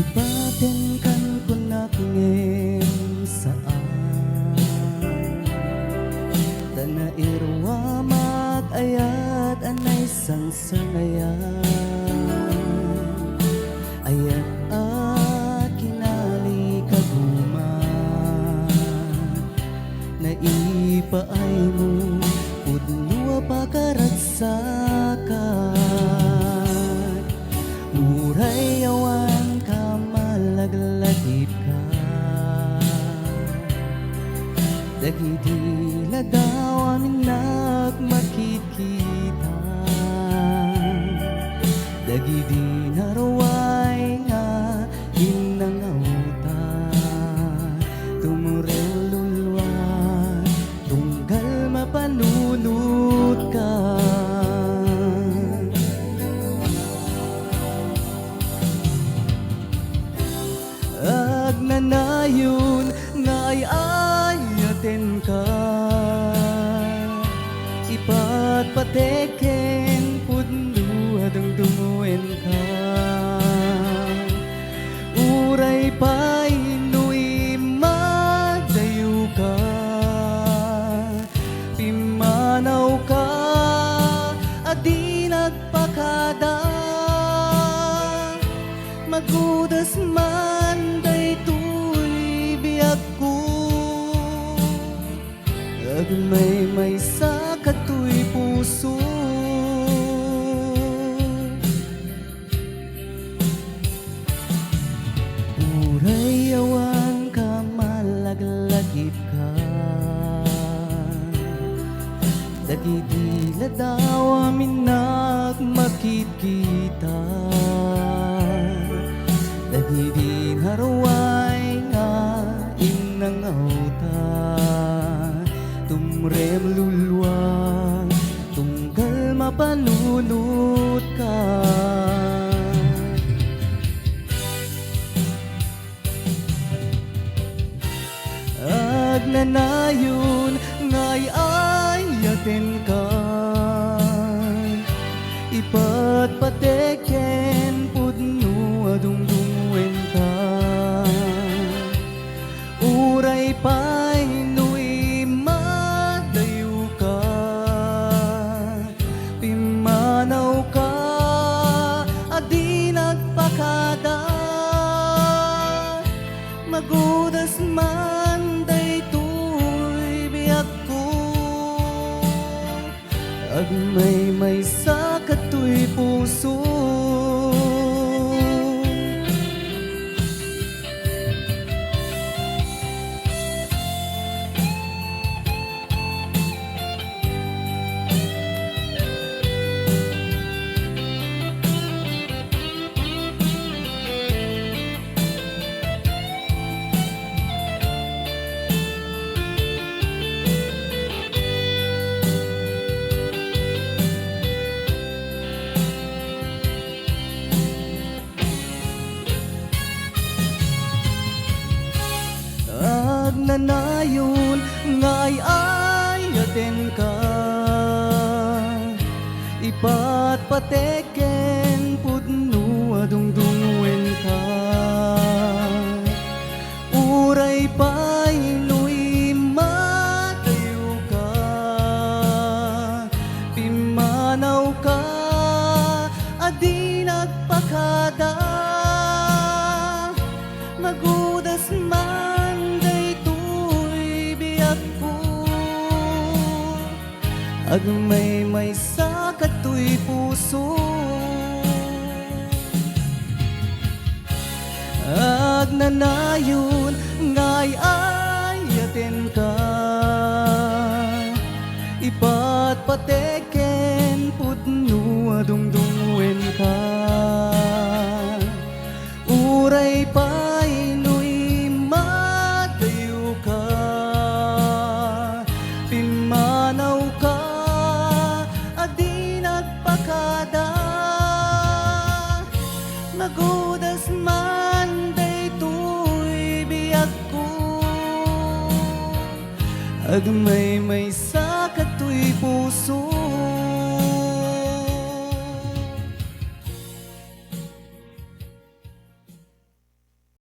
Ipaten kan kunak ngem saan Dana irwa mag-ayat anay sangsangayan Ayat at kinali kaguman Naipaay mo udluwa pakaratsakan Uray awan ka malaglagip ka Dagiti ladaw amin nagmakikita Dagiti naraway nga hinangauta Tumurel lulwan tunggal mapanunod ka Agnanayon nga ay-ayaten ka Ipatpateken pudno adang dumuen ka Uray pa'y inuy madayo ka Pimanaw ka adi nagpakada Magudas man daytoy biag ko Agmay sa katoy puso Uray awan ka malaglagip ka Dagiti ladaw amin nagmakikita Dagiti haraway nga inangauta Tumrem lulwang tunggal mapanunod ka Agnanayon nga'y ayaten ka Ipatpateken pudno adungdungen ka Uray pa'y inuy madayo ka Pimanaw ka adi nagpakada Magudas man daytoy biag ko Agmay sa katoy puso Agnanayon nga'y ayaten ka Ipatpateken pudno adungdungen ka Uray pa'y inuy madayo ka Pimanaw ka adi nagpakada Magudas man daytoy biag ko Agmay sa katoy puso Agnanayon nga'y ayaten ka Ipatpateken pudno adungdungen ka Uray pa'y inuy madayo ka Pimanaw ka adi nagpakada Magudas man daytoy biag ko Agmay